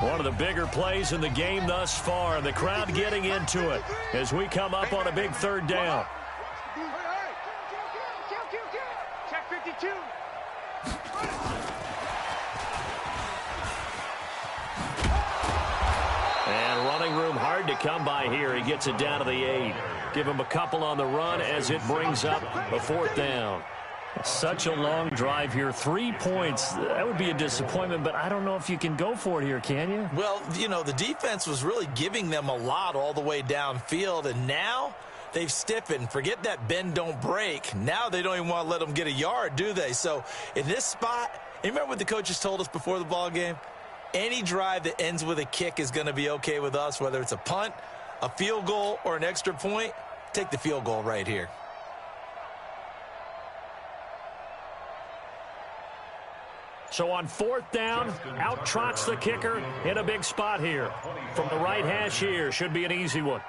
One of the bigger plays in the game thus far, and the crowd getting into it as we come up on a big third down. Check 52. And running room hard to come by here. He gets it down to the 8. Give him a couple on the run as it brings up a fourth down. Such a long drive here. 3 points. That would be a disappointment, but I don't know if you can go for it here, can you? Well, you know, the defense was really giving them a lot all the way downfield, and now they've stiffened. Forget that bend, don't break. Now they don't even want to let them get a yard, do they? So in this spot, you remember what the coaches told us before the ball game? Any drive that ends with a kick is going to be okay with us, whether it's a punt, a field goal, or an extra point. Take the field goal right here. So on fourth down, out trots the kicker in a big spot here. From the right hash here, should be an easy one.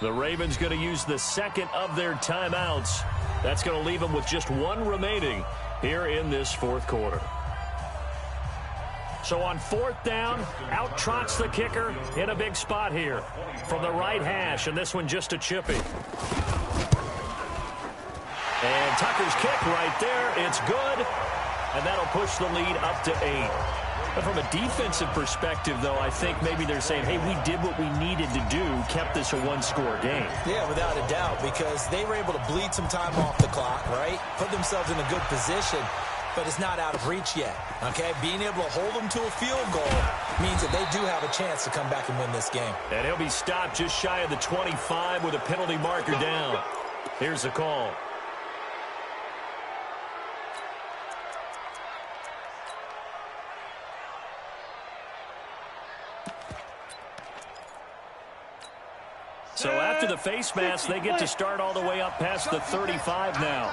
The Ravens going to use the second of their timeouts. That's going to leave them with just 1 remaining here in this fourth quarter. So on fourth down, out trots the kicker in a big spot here. From the right hash, and this one just a chippy. And Tucker's kick right there. It's good. And that'll push the lead up to 8. But from a defensive perspective, though, I think maybe they're saying, hey, we did what we needed to do, kept this a 1-score game. Yeah, without a doubt, because they were able to bleed some time off the clock, right? Put themselves in a good position, but it's not out of reach yet, okay? Being able to hold them to a field goal means that they do have a chance to come back and win this game. And he'll be stopped just shy of the 25 with a penalty marker down. Here's the call. So after the face mask, they get to start all the way up past the 35 now.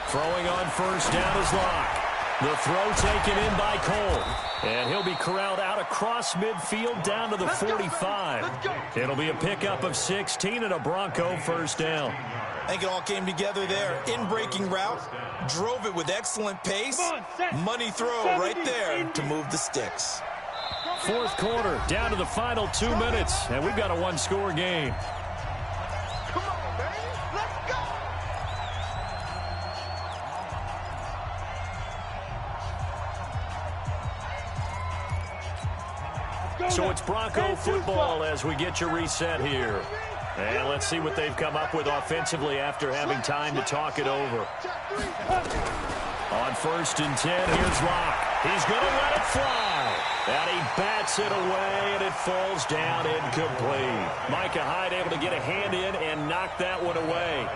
Throwing on first down is Locke. The throw taken in by Cole. And he'll be corralled out across midfield down to the 45. It'll be a pickup of 16 and a Bronco first down. I think it all came together there. In-breaking route, drove it with excellent pace. Money throw right there to move the sticks. Fourth quarter, down to the final 2 minutes, and we've got a 1-score game. Come on, baby. Let's go. So it's Bronco football as we get you reset here. And let's see what they've come up with offensively after having time to talk it over. On first and 10, here's Locke. He's going to let it fly. And he bats it away, and it falls down incomplete. Micah Hyde able to get a hand in and knock that one away.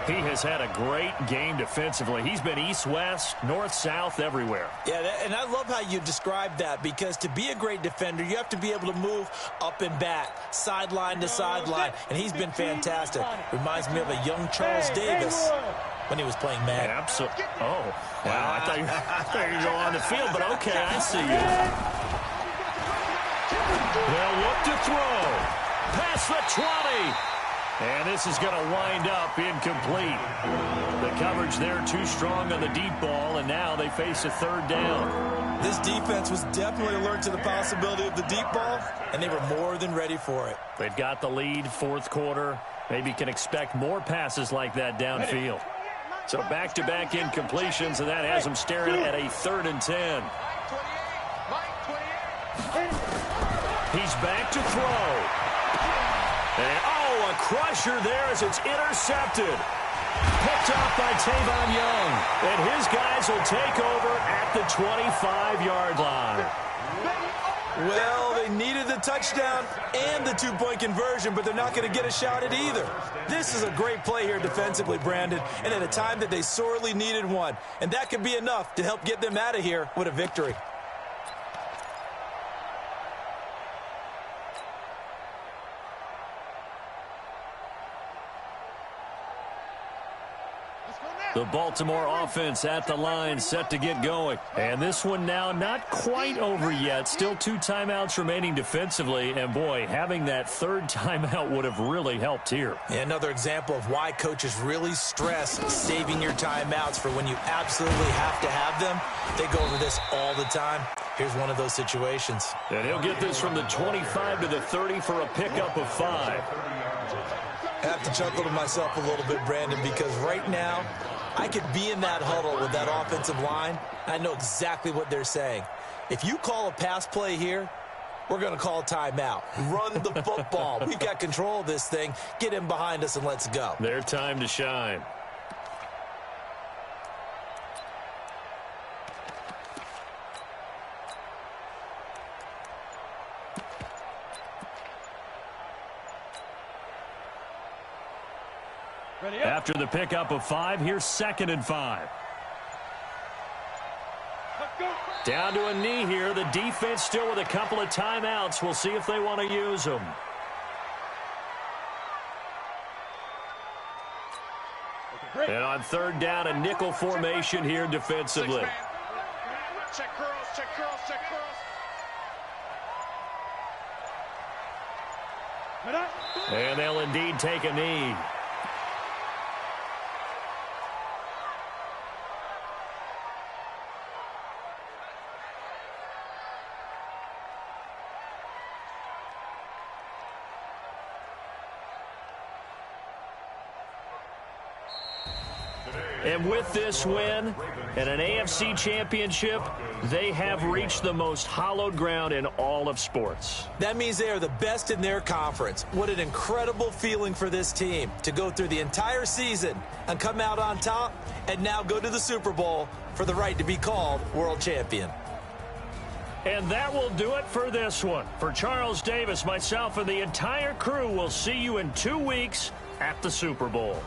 He has had a great game defensively. He's been east-west, north-south, everywhere. Yeah, and I love how you describe that, because to be a great defender, you have to be able to move up and back, sideline to sideline, and he's been fantastic. Reminds me of a young Charles Davis when he was playing Madden. Absolutely. Oh, wow. I thought you were going to go on the field, but okay, I see you. They'll look to throw. Past the 20. And this is going to wind up incomplete. The coverage there too strong on the deep ball, and now they face a third down. This defense was definitely alert to the possibility of the deep ball, and they were more than ready for it. They've got the lead, fourth quarter. Maybe can expect more passes like that downfield. So back-to-back incompletions, and that has them staring at a 3rd and 10. He's back to throw. And, a crusher there as it's intercepted. Picked off by Tavon Young. And his guys will take over at the 25-yard line. Well, they needed the touchdown and the 2-point conversion, but they're not going to get a shot at either. This is a great play here defensively, Brandon, and at a time that they sorely needed one. And that could be enough to help get them out of here with a victory. The Baltimore offense at the line, set to get going. And this one now not quite over yet. Still 2 timeouts remaining defensively. And, boy, having that 3rd timeout would have really helped here. Another example of why coaches really stress saving your timeouts for when you absolutely have to have them. They go over this all the time. Here's one of those situations. And he'll get this from the 25 to the 30 for a pickup of 5. I have to chuckle to myself a little bit, Brandon, because right now I could be in that huddle with that offensive line. I know exactly what they're saying. If you call a pass play here, we're going to call a timeout. Run the football. We've got control of this thing. Get in behind us and let's go. Their time to shine. After the pickup of 5, here's 2nd and 5. Down to a knee here. The defense still with a couple of timeouts. We'll see if they want to use them. And on 3rd down, a nickel formation here defensively. Check curls, check curls, check curls. And they'll indeed take a knee. And with this win and an AFC championship, they have reached the most hallowed ground in all of sports. That means they are the best in their conference. What an incredible feeling for this team to go through the entire season and come out on top and now go to the Super Bowl for the right to be called world champion. And that will do it for this one. For Charles Davis, myself, and the entire crew, we'll see you in 2 weeks at the Super Bowl.